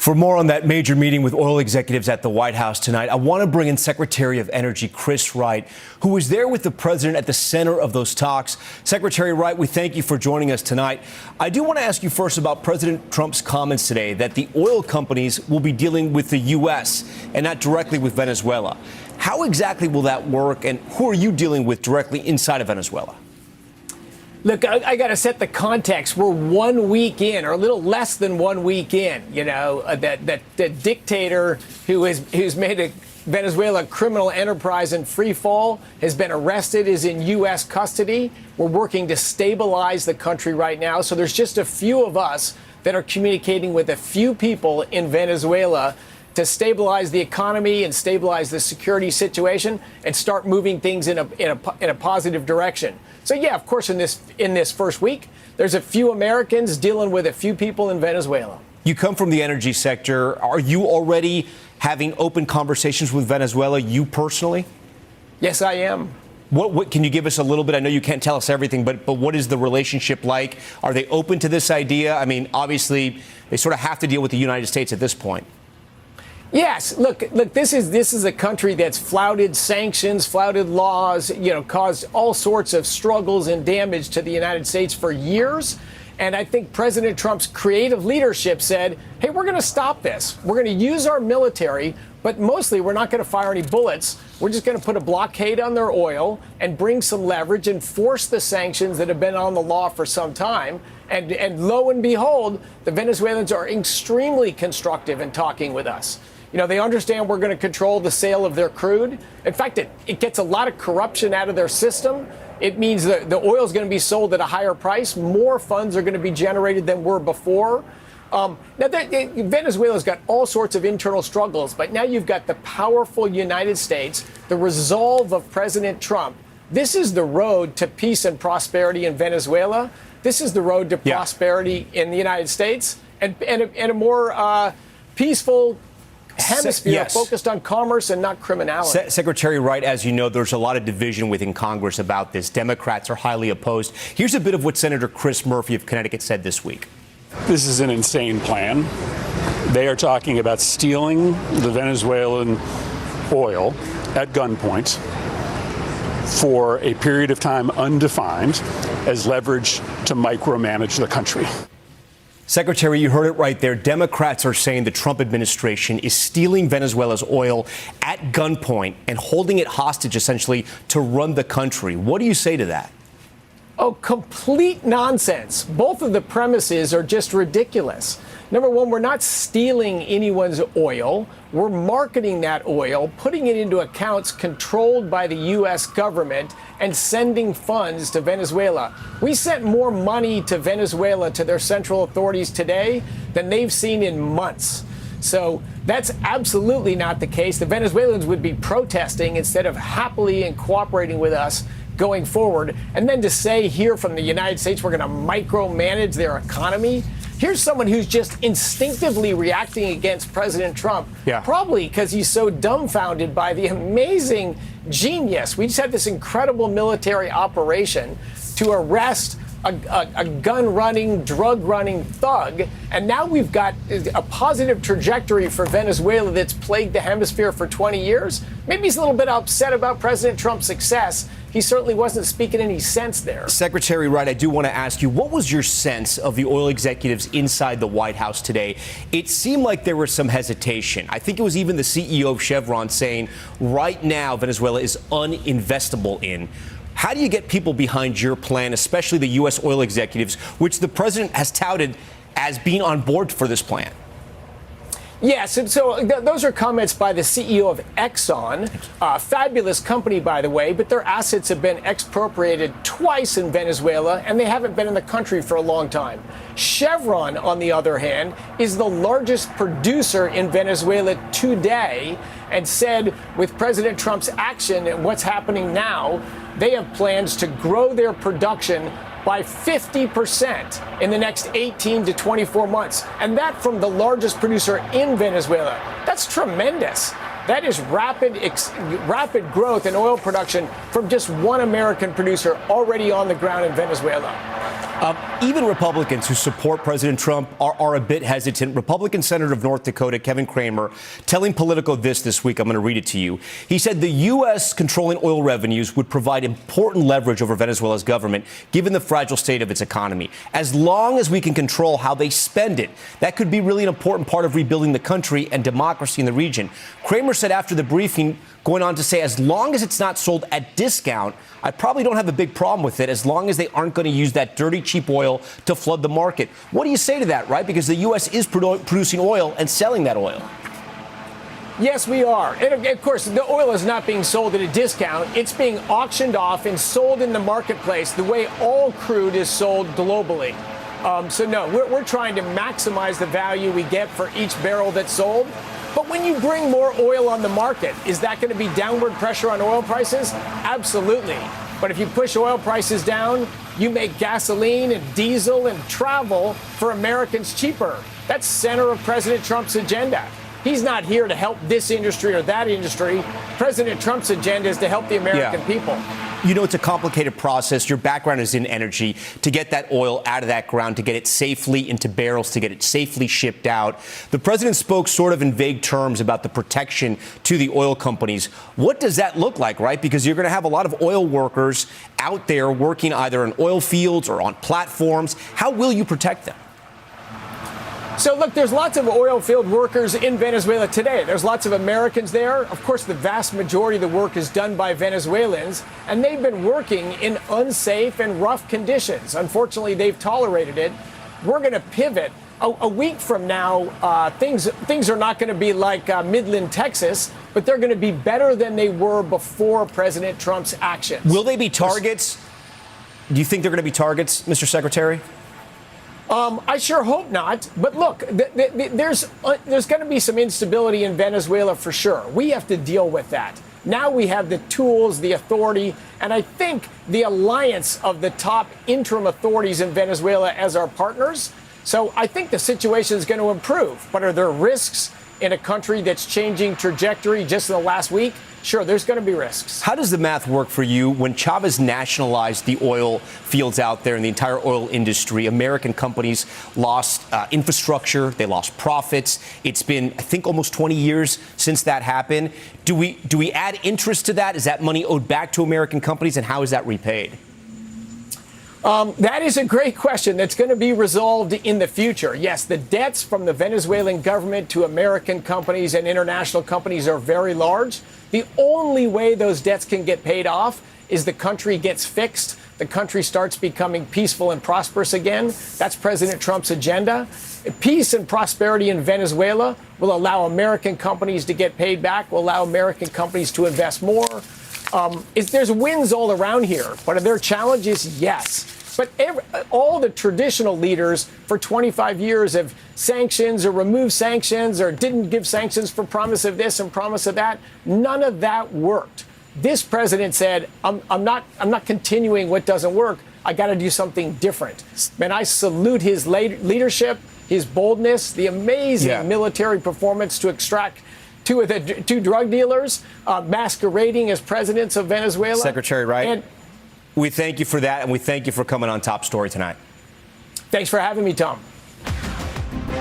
For more on that major meeting with oil executives at the White House tonight, I want to bring in Secretary of Energy Chris Wright, who was there with the president at the center of those talks. Secretary Wright, we thank you for joining us tonight. I do want to ask you first about President Trump's comments today that the oil companies will be dealing with the U.S. and not directly with Venezuela. How exactly will that work, and who are you dealing with directly inside of Venezuela? Look, I got to set the context. We're 1 week in, or a little less than 1 week in. You know, that dictator who's made Venezuela a criminal enterprise in free fall has been arrested, is in U.S. custody. We're working to stabilize the country right now. So there's just a few of us that are communicating with a few people in Venezuela to stabilize the economy and stabilize the security situation and start moving things in a positive direction. So, yeah, of course, in this first week, there's a few Americans dealing with a few people in Venezuela. You come from the energy sector. Are you already having open conversations with Venezuela, you personally? Yes, I am. What can you give us a little bit? I know you can't tell us everything, but what is the relationship like? Are they open to this idea? I mean, obviously, they sort of have to deal with the United States at this point. Yes, look. This is a country that's flouted sanctions, flouted laws, caused all sorts of struggles and damage to the United States for years. And I think President Trump's creative leadership said, hey, we're going to stop this. We're going to use our military, but mostly we're not going to fire any bullets. We're just going to put a blockade on their oil and bring some leverage and force the sanctions that have been on the law for some time. And lo and behold, the Venezuelans are extremely constructive in talking with us. They understand we're going to control the sale of their crude. In fact, it gets a lot of corruption out of their system. It means that the oil is going to be sold at a higher price. More funds are going to be generated than were before. Venezuela's got all sorts of internal struggles, but now you've got the powerful United States, the resolve of President Trump. This is the road to peace and prosperity in Venezuela. This is the road to prosperity in the United States and a more peaceful hemisphere focused on commerce and not criminality. Secretary Wright, as you know, there's a lot of division within Congress about this. Democrats are highly opposed. Here's a bit of what Senator Chris Murphy of Connecticut said this week. This is an insane plan. They are talking about stealing the Venezuelan oil at gunpoint for a period of time undefined as leverage to micromanage the country. Secretary, you heard it right there. Democrats are saying the Trump administration is stealing Venezuela's oil at gunpoint and holding it hostage, essentially, to run the country. What do you say to that? Oh, complete nonsense. Both of the premises are just ridiculous. Number one, we're not stealing anyone's oil. We're marketing that oil, putting it into accounts controlled by the U.S. government and sending funds to Venezuela. We sent more money to Venezuela, to their central authorities today, than they've seen in months. So that's absolutely not the case. The Venezuelans would be protesting instead of happily and cooperating with us going forward. And then to say here from the United States, we're going to micromanage their economy. Here's someone who's just instinctively reacting against President Trump, probably because he's so dumbfounded by the amazing genius. We just had this incredible military operation to arrest a gun-running, drug-running thug, and now we've got a positive trajectory for Venezuela that's plagued the hemisphere for 20 years. Maybe he's a little bit upset about President Trump's success. He certainly wasn't speaking any sense there. Secretary Wright, I do want to ask you, what was your sense of the oil executives inside the White House today? It seemed like there was some hesitation. I think it was even the CEO of Chevron saying right now Venezuela is uninvestable in. How do you get people behind your plan, especially the U.S. oil executives, which the president has touted as being on board for this plan? Yes, and so those are comments by the CEO of Exxon, a fabulous company, by the way, but their assets have been expropriated twice in Venezuela, and they haven't been in the country for a long time. Chevron, on the other hand, is the largest producer in Venezuela today, and said with President Trump's action and what's happening now, they have plans to grow their production by 50% in the next 18 to 24 months. And that from the largest producer in Venezuela. That's tremendous. That is rapid growth in oil production from just one American producer already on the ground in Venezuela. Even Republicans who support President Trump are a bit hesitant. Republican Senator of North Dakota, Kevin Cramer, telling Politico this week. I'm going to read it to you. He said the U.S. controlling oil revenues would provide important leverage over Venezuela's government, given the fragile state of its economy. As long as we can control how they spend it, that could be really an important part of rebuilding the country and democracy in the region. Cramer said after the briefing, going on to say, as long as it's not sold at discount, I probably don't have a big problem with it, as long as they aren't going to use that dirty, cheap oil to flood the market. What do you say to that, right? Because the U.S. is producing oil and selling that oil. Yes, we are. And of course, the oil is not being sold at a discount. It's being auctioned off and sold in the marketplace the way all crude is sold globally. So no, we're trying to maximize the value we get for each barrel that's sold. But when you bring more oil on the market, is that going to be downward pressure on oil prices? Absolutely. But if you push oil prices down, you make gasoline and diesel and travel for Americans cheaper. That's center of President Trump's agenda. He's not here to help this industry or that industry. President Trump's agenda is to help the American people. You know, it's a complicated process. Your background is in energy. To get that oil out of that ground, to get it safely into barrels, to get it safely shipped out. The president spoke sort of in vague terms about the protection to the oil companies. What does that look like, right? Because you're going to have a lot of oil workers out there working either in oil fields or on platforms. How will you protect them? So, look, there's lots of oil field workers in Venezuela today. There's lots of Americans there. Of course, the vast majority of the work is done by Venezuelans, and they've been working in unsafe and rough conditions. Unfortunately, they've tolerated it. We're going to pivot. A week from now, things are not going to be like Midland, Texas, but they're going to be better than they were before President Trump's actions. Will they be targets? Do you think they're going to be targets, Mr. Secretary? I sure hope not. But look, there's going to be some instability in Venezuela for sure. We have to deal with that. Now we have the tools, the authority, and I think the alliance of the top interim authorities in Venezuela as our partners. So I think the situation is going to improve. But are there risks in a country that's changing trajectory just in the last week? Sure, there's going to be risks. How does the math work for you when Chavez nationalized the oil fields out there in the entire oil industry? American companies lost infrastructure. They lost profits. It's been, I think, almost 20 years since that happened. Do we add interest to that? Is that money owed back to American companies? And how is that repaid? That is a great question that's going to be resolved in the future. Yes, the debts from the Venezuelan government to American companies and international companies are very large. The only way those debts can get paid off is the country gets fixed. The country starts becoming peaceful and prosperous again. That's President Trump's agenda. Peace and prosperity in Venezuela will allow American companies to get paid back, will allow American companies to invest more. There's wins all around here, but are there challenges? Yes. But all the traditional leaders for 25 years have sanctions or removed sanctions or didn't give sanctions for promise of this and promise of that. None of that worked. This president said, I'm not continuing what doesn't work. I got to do something different. And I salute his leadership, his boldness, the amazing military performance to extract two drug dealers masquerading as presidents of Venezuela. Secretary Wright, we thank you for that, and we thank you for coming on Top Story tonight. Thanks for having me, Tom.